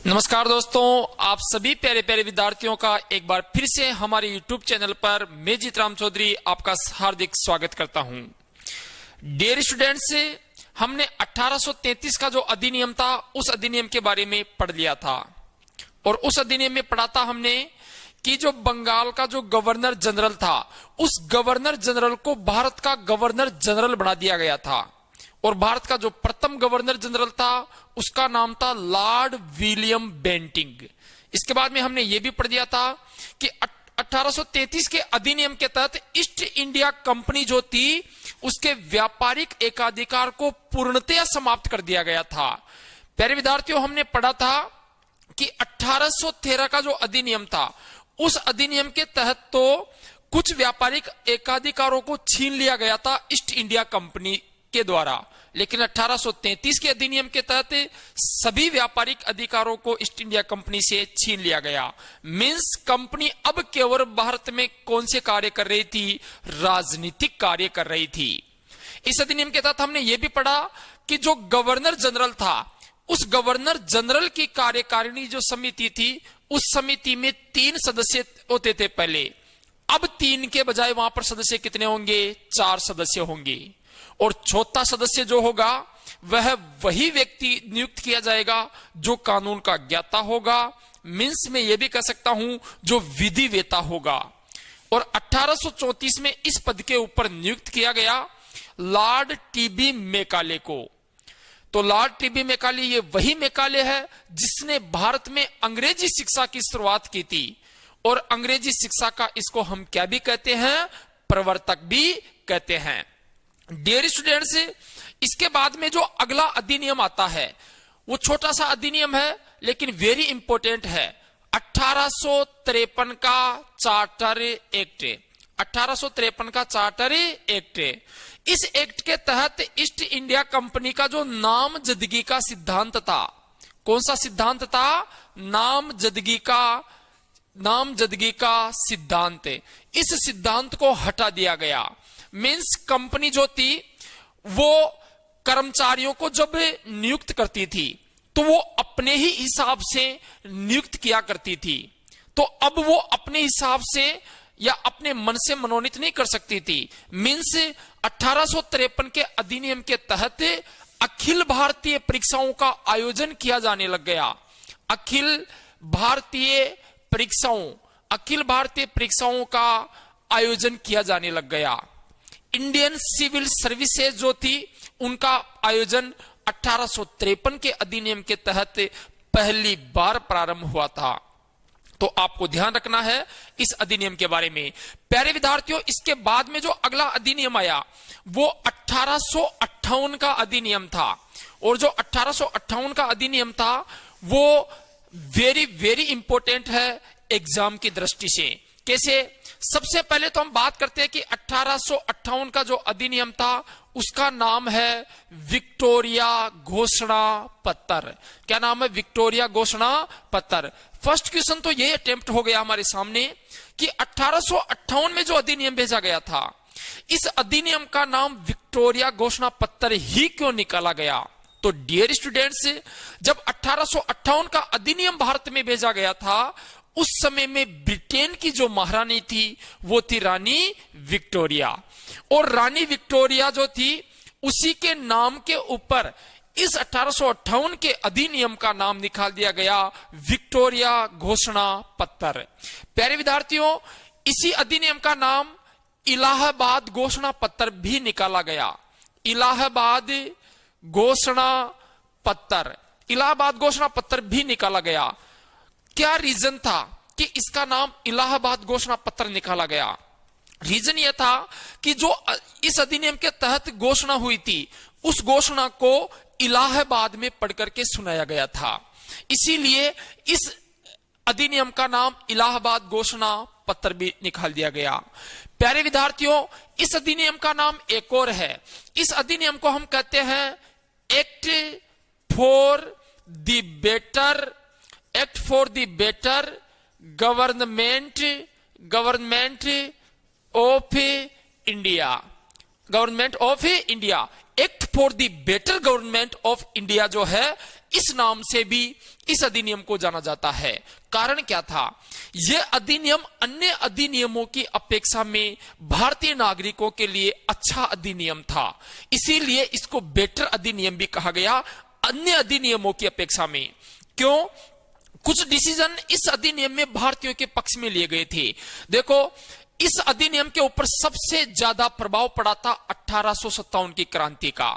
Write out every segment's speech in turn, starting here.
नमस्कार दोस्तों, आप सभी प्यारे प्यारे विद्यार्थियों का एक बार फिर से हमारे YouTube चैनल पर मैं जीतराम चौधरी आपका हार्दिक स्वागत करता हूं। डियर स्टूडेंट्स, हमने 1833 का जो अधिनियम था उस अधिनियम के बारे में पढ़ लिया था और उस अधिनियम में पढ़ा था हमने कि जो बंगाल का जो गवर्नर जनरल था उस गवर्नर जनरल को भारत का गवर्नर जनरल बना दिया गया था और भारत का जो प्रथम गवर्नर जनरल था उसका नाम था लॉर्ड विलियम बेंटिंग। इसके बाद में हमने यह भी पढ़ दिया था कि 1833 के अधिनियम के तहत ईस्ट इंडिया कंपनी जो थी उसके व्यापारिक एकाधिकार को पूर्णतया समाप्त कर दिया गया था। प्यारे विद्यार्थियों, हमने पढ़ा था कि 1813 का जो अधिनियम था उस अधिनियम के तहत तो कुछ व्यापारिक एकाधिकारों को छीन लिया गया था ईस्ट इंडिया कंपनी के द्वारा, लेकिन 1833 के अधिनियम के तहत सभी व्यापारिक अधिकारों को ईस्ट इंडिया कंपनी से छीन लिया गया। मींस कंपनी अब केवल भारत में कौन से कार्य कर रही थी? राजनीतिक कार्य कर रही थी। इस अधिनियम के तहत हमने यह भी पढ़ा कि जो गवर्नर जनरल था उस गवर्नर जनरल की कार्यकारिणी जो समिति थी उस समिति में 3 सदस्य होते थे पहले, अब 3 के बजाय वहां पर सदस्य कितने होंगे? 4 सदस्य होंगे और चौथा सदस्य जो होगा वह वही व्यक्ति नियुक्त किया जाएगा जो कानून का ज्ञाता होगा। मींस में यह भी कह सकता हूं जो विधि वेता होगा। और 1834 में इस पद के ऊपर नियुक्त किया गया लॉर्ड टीबी मैकाले को। तो लॉर्ड टीबी मैकाले ये वही मैकाले है जिसने भारत में अंग्रेजी शिक्षा की शुरुआत की थी और अंग्रेजी शिक्षा का इसको हम क्या भी कहते हैं? प्रवर्तक भी कहते हैं। डियर स्टूडेंट्स, इसके बाद में जो अगला अधिनियम आता है वो छोटा सा अधिनियम है लेकिन वेरी इंपॉर्टेंट है। 1853 का चार्टर एक्ट। 1853 का चार्टर एक्ट। इस एक्ट के तहत ईस्ट इंडिया कंपनी का जो नामजदगी का सिद्धांत था, कौन सा सिद्धांत था? नामजदगी का सिद्धांत। इस सिद्धांत को हटा दिया गया। मींस कंपनी जो थी वो कर्मचारियों को जब नियुक्त करती थी तो वो अपने ही हिसाब से नियुक्त किया करती थी, तो अब वो अपने हिसाब से या अपने मन से मनोनीत नहीं कर सकती थी। मींस 1853 के अधिनियम के तहत अखिल भारतीय परीक्षाओं का आयोजन किया जाने लग गया। अखिल भारतीय परीक्षाओं का आयोजन किया जाने लग गया। इंडियन सिविल सर्विसेज जो थी उनका आयोजन 1853 के अधिनियम के तहत पहली बार प्रारंभ हुआ था। तो आपको ध्यान रखना है इस अधिनियम के बारे में। प्यारे विद्यार्थियों, इसके बाद में जो अगला अधिनियम आया वो 1858 का अधिनियम था और जो 1858 का अधिनियम था वो वेरी वेरी इंपॉर्टेंट है एग्जाम की दृष्टि से। कैसे? सबसे पहले तो हम बात करते हैं कि 1858 का जो अधिनियम था उसका नाम है विक्टोरिया घोषणा पत्र। क्या नाम है? विक्टोरिया घोषणा पत्र। फर्स्ट क्वेश्चन तो ये अटेम्प्ट हो गया हमारे सामने कि 1858 में जो अधिनियम भेजा गया था इस अधिनियम का नाम विक्टोरिया घोषणा पत्र ही क्यों निकाला गया? तो डियर स्टूडेंट्स, जब 1858 का अधिनियम भारत में भेजा गया था उस समय में ब्रिटेन की जो महारानी थी वो थी रानी विक्टोरिया, और रानी विक्टोरिया जो थी उसी के नाम के ऊपर इस 1858 के अधिनियम का नाम निकाल दिया गया विक्टोरिया घोषणा पत्र। प्यारे विद्यार्थियों, इसी अधिनियम का नाम इलाहाबाद घोषणा पत्र भी निकाला गया। इलाहाबाद घोषणा पत्र भी निकाला गया। क्या रीजन था कि इसका नाम इलाहाबाद घोषणा पत्र निकाला गया? रीजन यह था कि जो इस अधिनियम के तहत घोषणा हुई थी उस घोषणा को इलाहाबाद में पढ़कर के सुनाया गया था, इसीलिए इस अधिनियम का नाम इलाहाबाद घोषणा पत्र भी निकाल दिया गया। प्यारे विद्यार्थियों, इस अधिनियम का नाम एक और है। इस अधिनियम को हम कहते हैं act for the better government of India. Act for the better government of India जो है इस नाम से भी इस अधिनियम को जाना जाता है। कारण क्या था? यह अधिनियम अन्य अधिनियमों की अपेक्षा में भारतीय नागरिकों के लिए अच्छा अधिनियम था, इसीलिए इसको बेटर अधिनियम भी कहा गया अन्य अधिनियमों की अपेक्षा में। क्यों? कुछ डिसीजन इस अधिनियम में भारतीयों के पक्ष में लिए गए थे। देखो, इस अधिनियम के ऊपर सबसे ज्यादा प्रभाव पड़ा था 1857 की क्रांति का।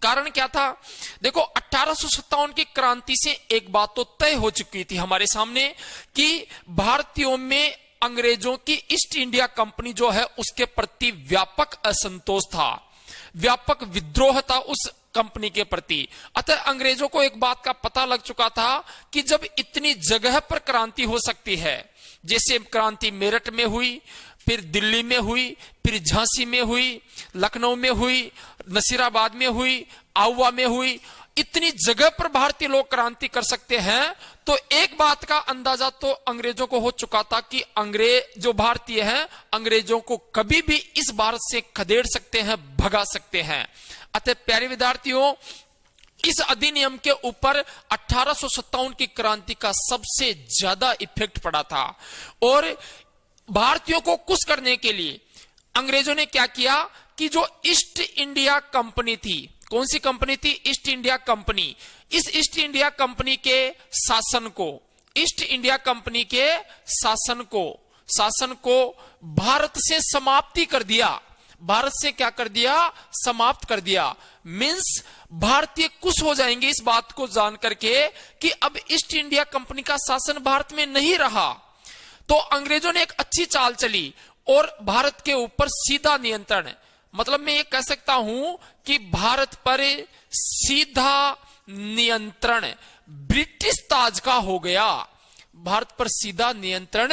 कारण क्या था? देखो, 1857 की क्रांति से एक बात तो तय हो चुकी थी हमारे सामने कि भारतीयों में अंग्रेजों की ईस्ट इंडिया कंपनी जो है उसके प्रति व्यापक असंतोष था, व्यापक विद्रोह था उस कंपनी के प्रति। अतः अंग्रेजों को एक बात का पता लग चुका था कि जब इतनी जगह पर क्रांति हो सकती है, जैसे क्रांति मेरठ में हुई, फिर दिल्ली में हुई, फिर झांसी में हुई, लखनऊ में हुई, नसीराबाद में हुई, आहुआ में हुई, इतनी जगह पर भारतीय लोग क्रांति कर सकते हैं, तो एक बात का अंदाजा तो अंग्रेजों को हो चुका था कि अंग्रेज जो भारतीय हैं अंग्रेजों को कभी भी इस भारत से खदेड़ सकते हैं, भगा सकते हैं। अतः प्यारे विद्यार्थियों, इस अधिनियम के ऊपर 1857 की क्रांति का सबसे ज्यादा इफेक्ट पड़ा था। और भारतीयों को खुश करने के लिए अंग्रेजों ने क्या किया कि जो ईस्ट इंडिया कंपनी थी, कौन सी कंपनी थी? East India company. इस ईस्ट इंडिया कंपनी के शासन को, ईस्ट इंडिया कंपनी के शासन को भारत से समाप्ति कर दिया। भारत से क्या कर दिया? समाप्त कर दिया। मींस भारतीय खुश हो जाएंगे इस बात को जान करके कि अब ईस्ट इंडिया कंपनी का शासन भारत में नहीं रहा। तो अंग्रेजों ने एक अच्छी चाल चली और भारत के ऊपर सीधा नियंत्रण, मतलब मैं ये कह सकता हूं कि भारत पर सीधा नियंत्रण ब्रिटिश ताज का हो गया। भारत पर सीधा नियंत्रण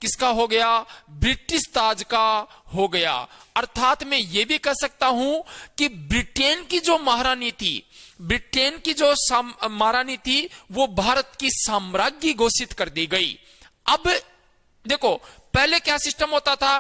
किसका हो गया? ब्रिटिश ताज का हो गया। अर्थात मैं ये भी कह सकता हूं कि ब्रिटेन की जो महारानी थी, ब्रिटेन की जो महारानी थी, वो भारत की साम्राज्ञी घोषित कर दी गई। अब देखो, पहले क्या सिस्टम होता था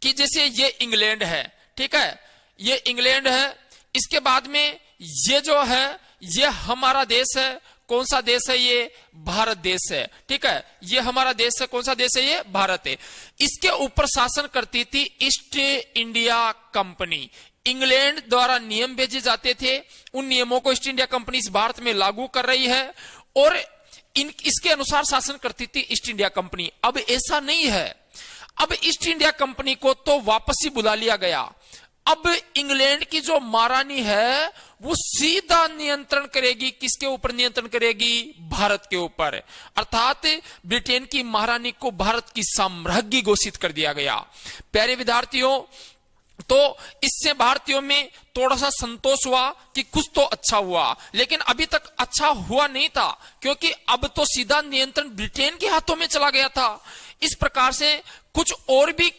कि जैसे ये इंग्लैंड है, ठीक है, ये इंग्लैंड है, इसके बाद में ये जो है ये हमारा देश है। कौन सा देश है? ये भारत देश है, ठीक है, ये हमारा देश है। कौन सा देश है? ये भारत है। इसके ऊपर शासन करती थी ईस्ट इंडिया कंपनी। इंग्लैंड द्वारा नियम भेजे जाते थे, उन नियमों को ईस्ट इंडिया कंपनी इस भारत में लागू कर रही है और इसके अनुसार शासन करती थी ईस्ट इंडिया कंपनी। अब ऐसा नहीं है, अब ईस्ट इंडिया कंपनी को तो वापस ही बुला लिया गया। अब इंग्लैंड की जो महारानी है वो सीधा नियंत्रण करेगी। किसके ऊपर नियंत्रण करेगी? भारत के ऊपर। अर्थात ब्रिटेन की महारानी को भारत की साम्राज्ञी घोषित कर दिया गया। प्यारे विद्यार्थियों, तो इससे भारतीयों में थोड़ा सा संतोष हुआ कि कुछ तो अच्छा हुआ, लेकिन अभी तक अच्छा हुआ नहीं था, क्योंकि अब तो सीधा नियंत्रण ब्रिटेन के हाथों में चला गया था। इस प्रकार से कुछ और भी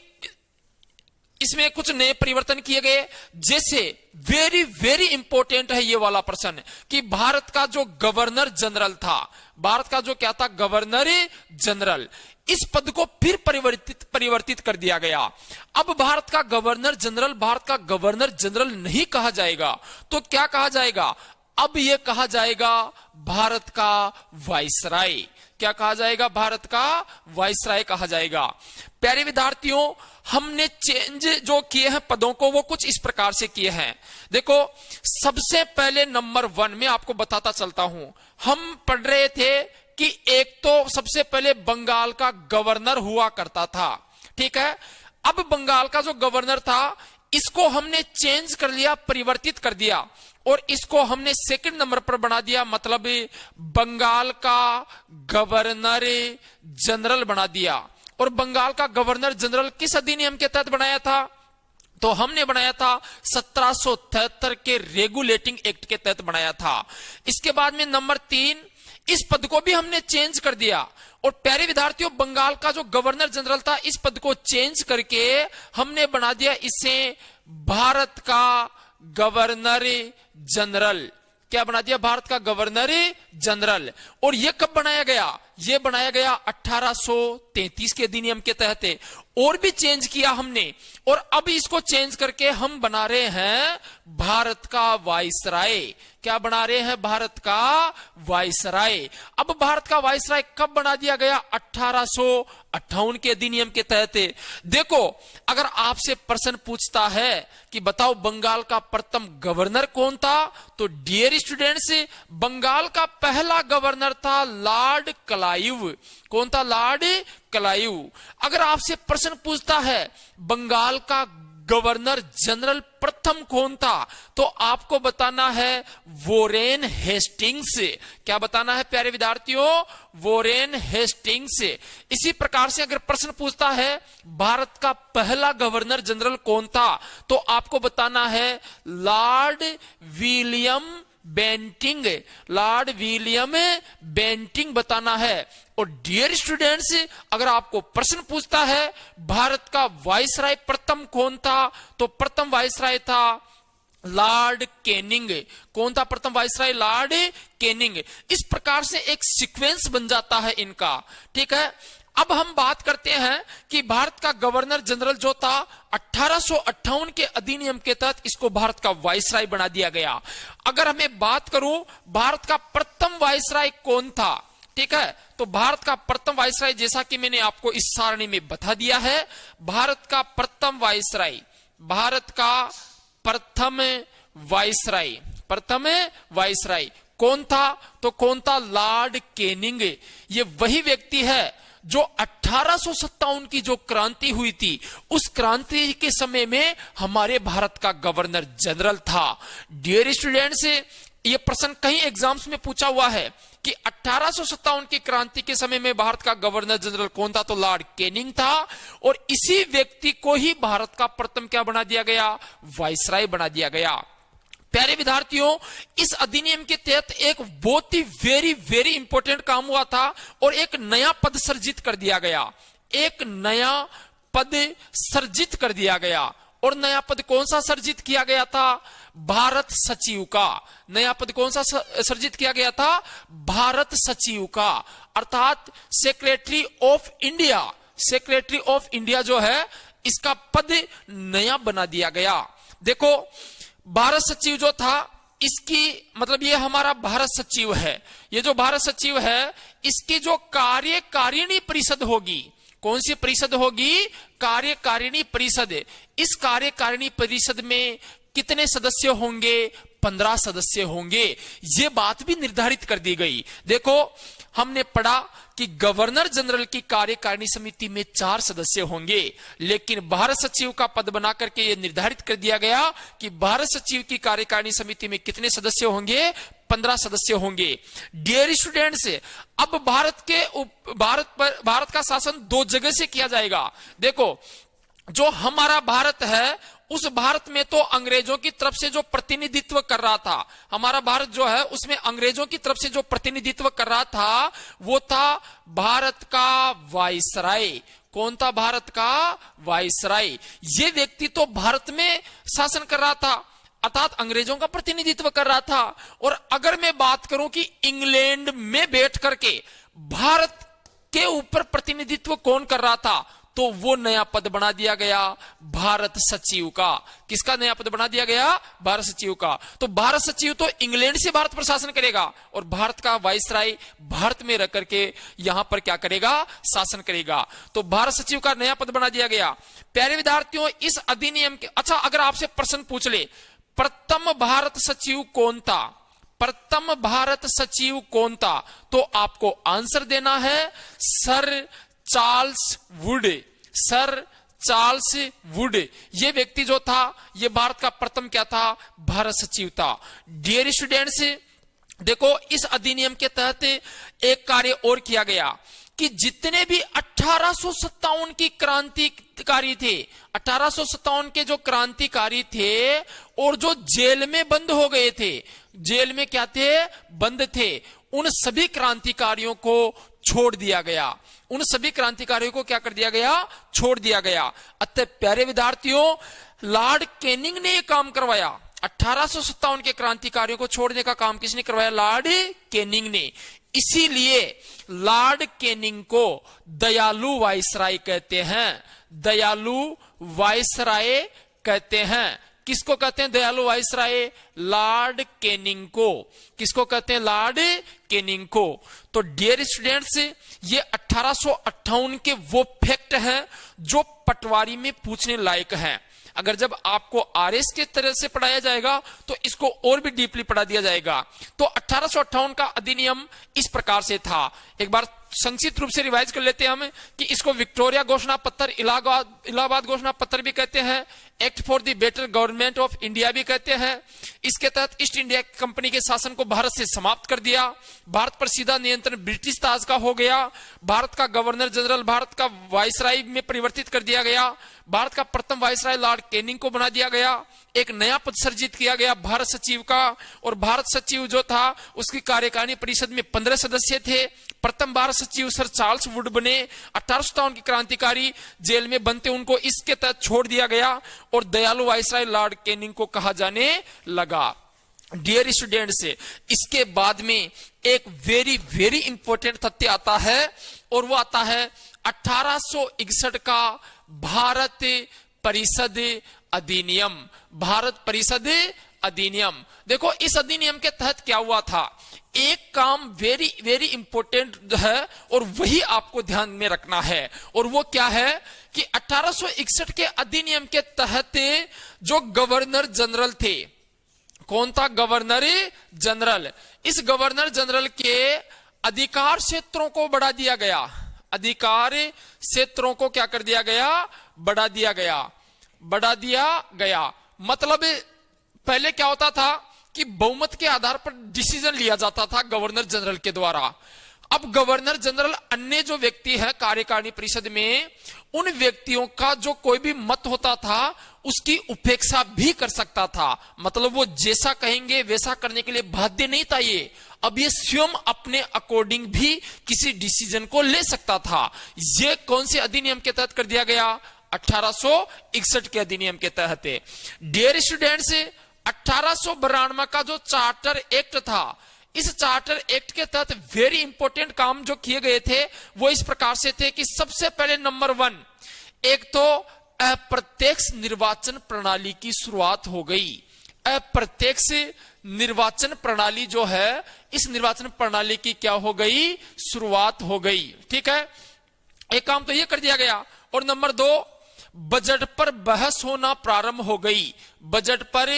इसमें कुछ नए परिवर्तन किए गए। जैसे वेरी वेरी इंपॉर्टेंट है ये वाला प्रश्न कि भारत का जो गवर्नर जनरल था, भारत का जो क्या था? Governor general. इस पद को फिर परिवर्तित कर दिया गया। अब भारत का गवर्नर जनरल नहीं कहा जाएगा, तो क्या कहा जाएगा? अब यह कहा जाएगा भारत का वाइसराय। क्या कहा जाएगा? भारत का वाइसराय कहा जाएगा। प्यारे विद्यार्थियों, हमने चेंज जो किए हैं पदों को, वो कुछ इस प्रकार से किए हैं। देखो, सबसे पहले नंबर 1 में आपको बताता चलता हूं। हम पढ़ रहे थे कि एक तो सबसे पहले बंगाल का गवर्नर हुआ करता था, ठीक है। अब बंगाल का जो गवर्नर था इसको हमने चेंज कर लिया, परिवर्तित कर दिया और इसको हमने सेकंड नंबर पर बना दिया, मतलब बंगाल का गवर्नर जनरल बना दिया। और बंगाल का गवर्नर जनरल किस अधिनियम के तहत बनाया था? तो हमने बनाया था 1773 के रेगुलेटिंग एक्ट के तहत बनाया था। इसके बाद में नंबर 3, इस पद को भी हमने चेंज कर दिया। और प्यारे विद्यार्थियों, बंगाल का जो गवर्नर जनरल था इस पद को चेंज करके हमने बना दिया इसे भारत का गवर्नर जनरल। क्या बना दिया? भारत का गवर्नर जनरल। और यह कब बनाया गया? यह बनाया गया 1833 के अधिनियम के तहत, और भी चेंज किया हमने, और अब इसको चेंज करके हम बना रहे हैं भारत का वाइसराय। क्या बना रहे हैं? भारत का वाइसराय। अब भारत का वाइसराय कब बना दिया गया? 1858 के अधिनियम के तहत। देखो, अगर आपसे प्रश्न पूछता है कि बताओ बंगाल का प्रथम गवर्नर कौन था, तो डियर स्टूडेंट्स, बंगाल का पहला गवर्नर था लॉर्ड क्लाइव। कौन था? Lord Clive. अगर आपसे प्रश्न पूछता है बंगाल का गवर्नर जनरल प्रथम कौन था, तो आपको बताना है वोरेन हेस्टिंग्स। क्या बताना है प्यारे विद्यार्थियों? वोरेन हेस्टिंग्स। इसी प्रकार से अगर प्रश्न पूछता है भारत का पहला गवर्नर जनरल कौन था, तो आपको बताना है Lord William Bentinck. Lord William Bentinck बताना है। और डियर स्टूडेंट्स, अगर आपको प्रश्न पूछता है भारत का वाइसराय प्रथम कौन था, तो प्रथम वाइसराय था लॉर्ड कैनिंग। कौन था प्रथम वाइसराय? Lord Canning. इस प्रकार से एक सीक्वेंस बन जाता है इनका। ठीक है, अब हम बात करते हैं कि भारत का गवर्नर जनरल जो था 1858 के अधिनियम के तहत इसको भारत का वाइसराय बना दिया गया। अगर हमें बात करूं भारत का प्रथम वाइसराय कौन था, ठीक है, तो भारत का प्रथम वाइसराय, जैसा कि मैंने आपको इस सारणी में बता दिया है, भारत का प्रथम वाइसराय, भारत का प्रथम वाइसराय कौन था? तो कौन था? Lord Canning. ये वही व्यक्ति है जो 1857 की जो क्रांति हुई थी, उस क्रांति के समय में हमारे भारत का गवर्नर जनरल था। डियर स्टूडेंट्स, ये प्रश्न कहीं एग्जाम्स में पूछा हुआ है कि 1857 की क्रांति के समय में भारत का गवर्नर जनरल कौन था, तो लॉर्ड कैनिंग था। और इसी व्यक्ति को ही भारत का प्रथम क्या बना दिया गया? वाइसराय बना दिया गया। प्यारे विद्यार्थियों, इस अधिनियम के तहत एक बहुत ही वेरी वेरी इंपॉर्टेंट काम हुआ था और एक नया पद सर्जित कर दिया गया। एक नया पद सर्जित कर दिया गया। और नया पद कौन सा सर्जित किया गया था? भारत सचिव का। नया पद कौन सा सर्जित किया गया था? भारत सचिव का, अर्थात secretary of India. Secretary of India जो है, इसका पद नया बना दिया गया। देखो, भारत सचिव जो था, इसकी मतलब ये हमारा भारत सचिव है। ये जो भारत सचिव है, इसकी जो कार्यकारिणी परिषद होगी, कौन सी परिषद होगी? कार्यकारिणी परिषद। इस कार्यकारिणी परिषद में कितने सदस्य होंगे? 15 सदस्य होंगे। ये बात भी निर्धारित कर दी गई। देखो, हमने पढ़ा कि गवर्नर जनरल की कार्यकारिणी समिति में 4 सदस्य होंगे, लेकिन भारत सचिव का पद बना करके यह निर्धारित कर दिया गया कि भारत सचिव की कार्यकारिणी समिति में कितने सदस्य होंगे? 15 सदस्य होंगे। डियर स्टूडेंट्स, अब भारत का शासन 2 जगह से किया जाएगा। देखो, जो हमारा भारत है, उस भारत में तो अंग्रेजों की तरफ से जो प्रतिनिधित्व कर रहा था, हमारा भारत जो है उसमें अंग्रेजों की तरफ से जो प्रतिनिधित्व कर रहा था, वो था भारत का वाइसराय। कौन था? भारत का वाइसराय। ये व्यक्ति तो भारत में शासन कर रहा था, अर्थात अंग्रेजों का प्रतिनिधित्व कर रहा था। और अगर मैं बात करूं कि इंग्लैंड में बैठ करके भारत के ऊपर प्रतिनिधित्व कौन कर रहा था, तो वो नया पद बना दिया गया भारत सचिव का। किसका नया पद बना दिया गया? भारत सचिव का। तो भारत सचिव तो इंग्लैंड से भारत पर शासन करेगा और भारत का वाइसराय भारत में रह करके यहां पर क्या करेगा? शासन करेगा। तो भारत सचिव का नया पद बना दिया गया। प्यारे विद्यार्थियों, इस अधिनियम के, अच्छा अगर आपसे प्रश्न पूछ ले प्रथम भारत सचिव कौन था, प्रथम भारत सचिव कौन था, तो आपको आंसर देना है sir Charles Wood. Sir Charles Wood, ये व्यक्ति जो था, ये भारत का प्रथम क्या था? भारत सचिव था। डियर स्टूडेंट्स, देखो, इस अधिनियम के तहत एक कार्य और किया गया कि जितने भी 1857 की क्रांतिकारी थे, 1857 के जो क्रांतिकारी थे और जो जेल में बंद हो गए थे, जेल में क्या थे? बंद थे, उन सभी क्रांतिकारियों को छोड़ दिया गया। उन सभी क्रांतिकारियों को क्या कर दिया गया? छोड़ दिया गया। अतः प्यारे विद्यार्थियों, लॉर्ड कैनिंग ने यह काम करवाया। 1857 के क्रांतिकारियों को छोड़ने का काम किसने करवाया? लॉर्ड कैनिंग ने। इसीलिए लॉर्ड कैनिंग को दयालु वायसराय कहते हैं। दयालु वायसराय कहते हैं। किसको कहते हैं दयालु वायसराय? लॉर्ड कैनिंग को। किसको कहते हैं? लॉर्ड कैनिंग को। तो डियर स्टूडेंट्स, ये 1858 के वो फैक्ट हैं जो पटवारी में पूछने लायक हैं। अगर जब आपको आरएस के तरह से पढ़ाया जाएगा तो इसको और भी डीपली पढ़ा दिया जाएगा। तो 1858 का अधिनियम इस प्रकार से था। एक बार संक्षिप्त रूप से रिवाइज कर लेते हैं हम कि इसको विक्टोरिया घोषणा पत्र, इलाहाबाद घोषणा पत्र भी कहते हैं, act for the better government of India भी कहते हैं। इसके तहत ईस्ट इंडिया कंपनी के शासन को भारत से समाप्त कर दिया। भारत पर सीधा नियंत्रण ब्रिटिश ताज का हो गया। भारत का गवर्नर जनरल भारत का वायसराय में परिवर्तित कर दिया गया। भारत का प्रथम वायसराय लॉर्ड कैनिंग को बना दिया गया। एक नया पद सृजित किया गया भारत सचिव का, और भारत सचिव जो था उसकी कार्यकारिणी परिषद में 15 सदस्य थे। प्रथम भारत सचिव सर चार्ल्स वुड बने। 1857 की क्रांतिकारी जेल में बनते उनको इसके तहत छोड़ दिया गया और दयालु वायसराय लॉर्ड कैनिंग को कहा जाने लगा। डियर स्टूडेंट्स, इसके बाद में एक वेरी वेरी इंपॉर्टेंट तथ्य आता है और वो आता है 1861 का भारत परिषद अधिनियम। भारत परिषद अधिनियम। देखो इस अधिनियम के तहत क्या हुआ था। एक काम वेरी वेरी इंपॉर्टेंट है और वही आपको ध्यान में रखना है, और वो क्या है कि 1861 के अधिनियम के तहत जो गवर्नर जनरल थे, कौन था? Governor general. इस गवर्नर जनरल के अधिकार क्षेत्रों को बढ़ा दिया गया। अधिकार क्षेत्रों को क्या कर दिया गया? बढ़ा दिया गया। बढ़ा दिया गया मतलब पहले क्या होता था कि बहुमत के आधार पर डिसीजन लिया जाता था गवर्नर जनरल के द्वारा। अब गवर्नर जनरल अन्य जो व्यक्ति है कार्यकारिणी परिषद में, उन व्यक्तियों का जो कोई भी मत होता था उसकी उपेक्षा भी कर सकता था। मतलब वो जैसा कहेंगे वैसा करने के लिए बाध्य नहीं था ये। अब ये स्वयं अपने अकॉर्डिंग भी किसी डिसीजन को ले सकता था। ये कौन से अधिनियम के तहत कर दिया गया? 1861 के अधिनियम के तहत। डियर स्टूडेंट्स, 1892 का जो चार्टर एक्ट था, इस चार्टर एक्ट के तहत वेरी इंपॉर्टेंट काम जो किए गए थे वो इस प्रकार से थे कि सबसे पहले नंबर 1, एक तो अप्रत्यक्ष निर्वाचन प्रणाली की शुरुआत हो गई। अप्रत्यक्ष निर्वाचन प्रणाली जो है, इस निर्वाचन प्रणाली की क्या हो गई? शुरुआत हो गई। ठीक है, एक काम तो ये कर दिया गया। और नंबर 2, बजट पर बहस होना प्रारंभ हो गई। बजट पर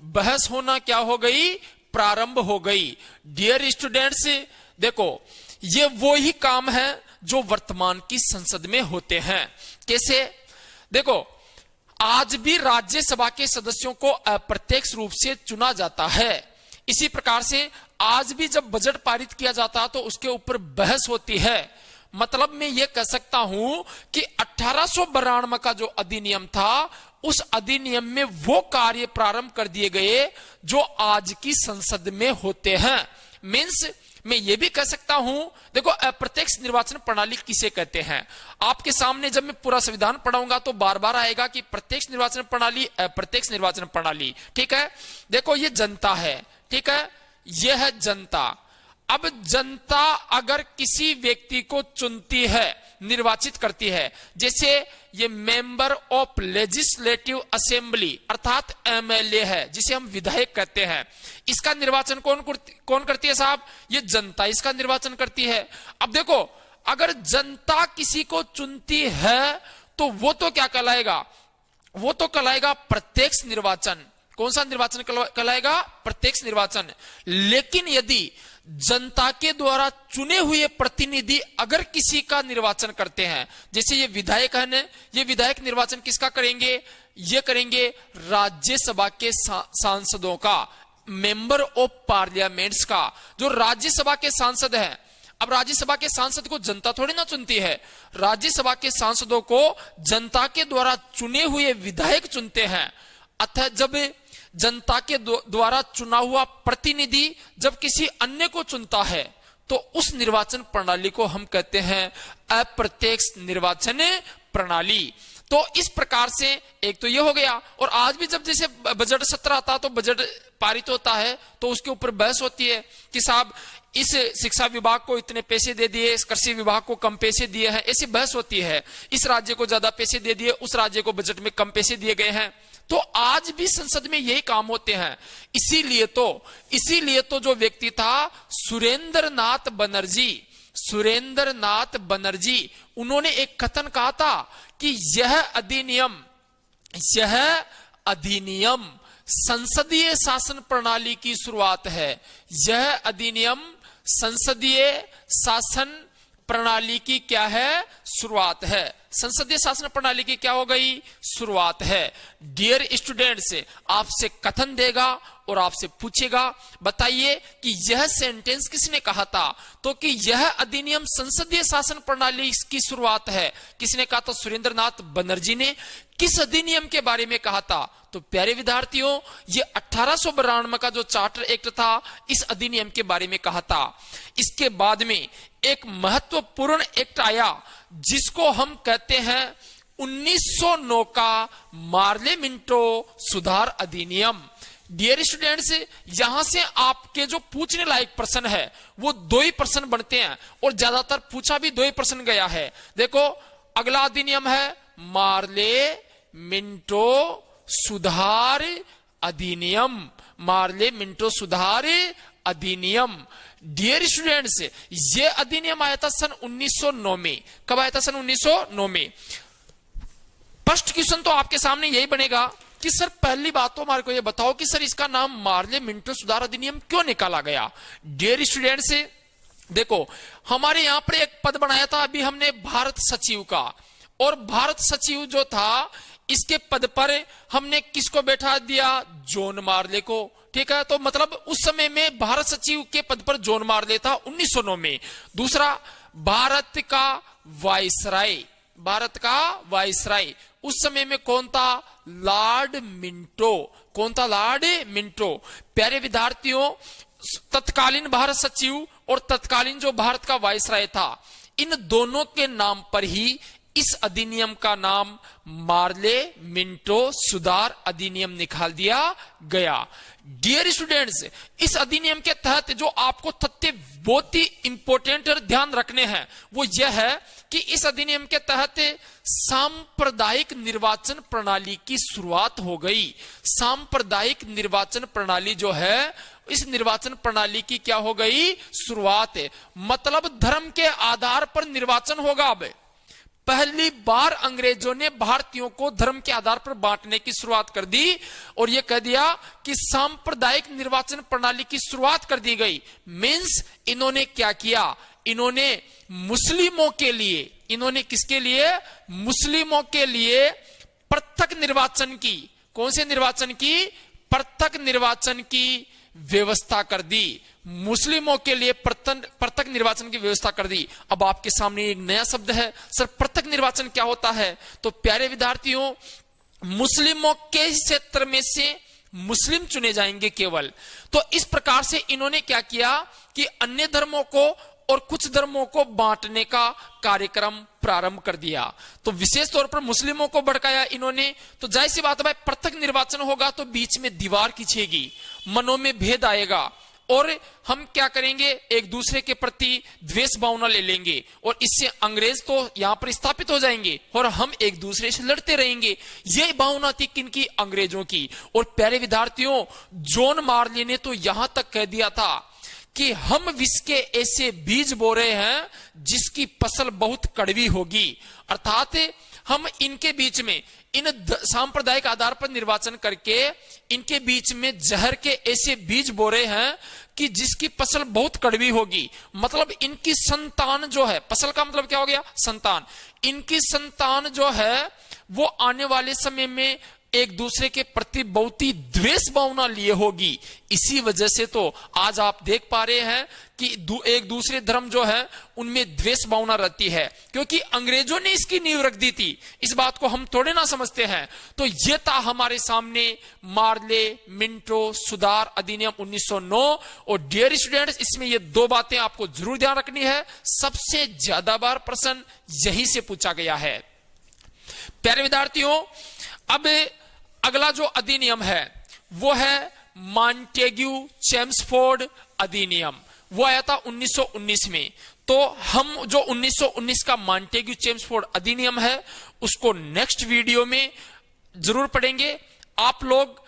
बहस होना क्या हो गई? प्रारंभ हो गई। डियर स्टूडेंट्स, देखो ये वो ही काम है जो वर्तमान की संसद में होते हैं। कैसे? देखो आज भी राज्यसभा के सदस्यों को अप्रत्यक्ष रूप से चुना जाता है। इसी प्रकार से आज भी जब बजट पारित किया जाता है तो उसके ऊपर बहस होती है। मतलब मैं ये कह सकता हूं कि 1892 का जो अधिनियम था, उस अधिनियम में वो कार्य प्रारंभ कर दिए गए जो आज की संसद में होते हैं। मीन्स मैं ये भी कह सकता हूं, देखो अप्रत्यक्ष निर्वाचन प्रणाली किसे कहते हैं? आपके सामने जब मैं पूरा संविधान पढ़ाऊंगा तो बार बार आएगा कि प्रत्यक्ष निर्वाचन प्रणाली, अप्रत्यक्ष निर्वाचन प्रणाली। ठीक है, देखो ये जनता है। ठीक है, ये है जनता। अब जनता अगर किसी व्यक्ति को चुनती है, निर्वाचित करती है, जैसे ये मेंबर ऑफ लेजिस्लेटिव असेंबली अर्थात एमएलए है, जिसे हम विधायक कहते हैं, इसका निर्वाचन कौन करती है साहब? ये जनता इसका निर्वाचन करती है। अब देखो अगर जनता किसी को चुनती है तो वो तो क्या कहलाएगा? वो तो कहलाएगा प्रत्यक्ष निर्वाचन। कौन सा निर्वाचन कहलाएगा? प्रत्यक्ष निर्वाचन। लेकिन यदि जनता के द्वारा चुने हुए प्रतिनिधि अगर किसी का निर्वाचन करते हैं, जैसे ये विधायक है ना, ये विधायक निर्वाचन किसका करेंगे? ये करेंगे राज्यसभा के सांसदों का, मेंबर ऑफ पार्लियामेंट्स का, जो राज्यसभा के सांसद हैं। अब राज्यसभा के सांसद को जनता थोड़ी ना चुनती है, राज्यसभा के सांसदों को जनता के द्वारा चुने हुए विधायक चुनते हैं। अतः जब जनता के द्वारा चुना हुआ प्रतिनिधि जब किसी अन्य को चुनता है तो उस निर्वाचन प्रणाली को हम कहते हैं अप्रत्यक्ष निर्वाचन प्रणाली। तो इस प्रकार से एक तो ये हो गया। और आज भी जब जैसे बजट सत्र आता है तो बजट पारित होता है तो उसके ऊपर बहस होती है कि साहब इस शिक्षा विभाग को इतने पैसे दे दिए, इस कृषि विभाग को कम पैसे दिए हैं, ऐसी बहस होती है। इस राज्य को ज्यादा पैसे दे दिए, उस राज्य को बजट में कम पैसे दिए गए हैं। तो आज भी संसद में यही काम होते हैं। इसीलिए तो जो व्यक्ति था सुरेंद्र नाथ बनर्जी, उन्होंने एक कथन कहा था कि यह अधिनियम संसदीय शासन प्रणाली की शुरुआत है। यह अधिनियम संसदीय शासन प्रणाली की क्या है? शुरुआत है। संसदीय शासन प्रणाली की क्या हो गई? शुरुआत है। डियर स्टूडेंट्स, आपसे कथन देगा और आपसे पूछेगा, बताइए कि यह सेंटेंस किसने कहा था? तो कि यह अधिनियम संसदीय शासन प्रणाली की शुरुआत है, किसने कहा था? सुरेंद्र नाथ बनर्जी ने। किस अधिनियम के बारे में कहा था? तो प्यारे विद्यार्थियों, ये 1892 का जो चार्टर एक्ट था, इस अधिनियम के बारे में कहा था। इसके बाद में एक महत्वपूर्ण एक्ट आया जिसको हम कहते हैं 1909 का मार्ले मिंटो सुधार अधिनियम। डियर स्टूडेंट्स, यहां से आपके जो पूछने लायक प्रश्न है वो 2 ही प्रश्न बनते हैं, और ज्यादातर पूछा भी 2 ही प्रश्न गया है। देखो, अगला अधिनियम है मार्ले मिंटो सुधार अधिनियम। मार्ले मिंटो सुधार अधिनियम। डियर स्टूडेंट्स, ये अधिनियम आया था सन 1909 में। कब आया था? सन 1909 में। फर्स्ट क्वेश्चन तो आपके सामने यही बनेगा कि सर, पहली बात तो हमारे को ये बताओ कि सर, इसका नाम मार्ले मिंटो सुधार अधिनियम क्यों निकाला गया? डियर स्टूडेंट्स, देखो, हमारे यहां पर एक पद बनाया था अभी हमने भारत सचिव का, और भारत सचिव जो था, इसके पद पर हमने किसको बैठा दिया? जॉन मार्ले को। ठीक है, तो मतलब उस समय में भारत सचिव के पद पर जॉन मार्ले था 1909 में। दूसरा, भारत का वायसराय उस समय में कौन था? Lord Minto. कौन था? Lord Minto. प्यारे विद्यार्थियों, तत्कालीन भारत सचिव और तत्कालीन जो भारत का वायसराय था, इन दोनों के नाम पर ही इस अधिनियम का नाम मार्ले मिंटो सुधार अधिनियम निकाल दिया गया। डियर स्टूडेंट्स, इस अधिनियम के तहत जो आपको तथ्य बहुत ही इंपॉर्टेंट और ध्यान रखने हैं वो यह है कि इस अधिनियम के तहत सांप्रदायिक निर्वाचन प्रणाली की शुरुआत हो गई। सांप्रदायिक निर्वाचन प्रणाली जो है, इस निर्वाचन प्रणाली की क्या हो गई? शुरुआत है। मतलब धर्म के आधार पर निर्वाचन होगा। अब पहली बार अंग्रेजों ने भारतीयों को धर्म के आधार पर बांटने की शुरुआत कर दी, और यह कह दिया कि सांप्रदायिक निर्वाचन प्रणाली की शुरुआत कर दी गई। मींस इन्होंने क्या किया? इन्होंने मुस्लिमों के लिए, इन्होंने किसके लिए? मुस्लिमों के लिए पृथक निर्वाचन की, कौन से निर्वाचन की? पृथक निर्वाचन की व्यवस्था कर दी। मुस्लिमों के लिए पृथक निर्वाचन की व्यवस्था कर दी। अब आपके सामने एक नया शब्द है, सर पृथक निर्वाचन क्या होता है? तो प्यारे विद्यार्थियों, मुस्लिमों के क्षेत्र में से मुस्लिम चुने जाएंगे केवल। तो इस प्रकार से इन्होंने क्या किया कि अन्य धर्मों को और कुछ धर्मों को बांटने का कार्यक्रम प्रारंभ कर दिया। तो विशेष तौर पर मुस्लिमों को भड़काया इन्होंने। तो जाहिर सी बात है भाई, पृथक निर्वाचन होगा तो बीच में दीवार खिंचेगी, मनों में भेद आएगा, और हम क्या करेंगे? एक दूसरे के प्रति द्वेष भावना ले लेंगे, और इससे अंग्रेज तो यहां पर स्थापित हो जाएंगे और हम एक दूसरे से लड़ते रहेंगे। यह भावना थी किनकी? अंग्रेजों की। और प्यारे विद्यार्थियों, जॉन मार्ले ने तो यहां तक कह दिया था कि हम विष के ऐसे बीज बो रहे हैं जिसकी फसल बहुत कड़वी होगी। अर्थात हम इनके बीच में, इन सांप्रदायिक आधार पर निर्वाचन करके इनके बीच में जहर के ऐसे बीज बो रहे हैं कि जिसकी फसल बहुत कड़वी होगी। मतलब इनकी संतान जो है, फसल का मतलब क्या हो गया? संतान। इनकी संतान जो है वो आने वाले समय में एक दूसरे के प्रति बहुत ही द्वेष भावना लिए होगी। इसी वजह से तो आज आप देख पा रहे हैं कि एक दूसरे धर्म जो है उनमें द्वेष भावना रहती है, क्योंकि अंग्रेजों ने इसकी नींव रख दी थी। इस बात को हम थोड़े ना समझते हैं। तो यह था हमारे सामने मार्ले मिंटो सुधार अधिनियम 1909। और डियर स्टूडेंट्स, इसमें ये 2 बातें आपको जरूर ध्यान रखनी है। सबसे ज्यादा बार प्रश्न यही से पूछा गया है। प्यारे विद्यार्थियों, अब अगला जो अधिनियम है वो है मॉन्टेग्यू चेम्सफोर्ड अधिनियम। वो आया था 1919 में। तो हम जो 1919 का मॉन्टेग्यू चेम्सफोर्ड अधिनियम है उसको नेक्स्ट वीडियो में जरूर पढ़ेंगे। आप लोग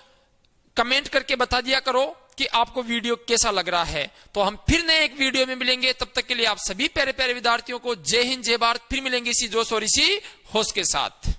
कमेंट करके बता दिया करो कि आपको वीडियो कैसा लग रहा है। तो हम फिर नए एक वीडियो में मिलेंगे, तब तक के लिए आप सभी प्यारे प्यारे विद्यार्थियों को जय हिंद जय भारत। फिर मिलेंगे इसी जोश और इसी होश के साथ।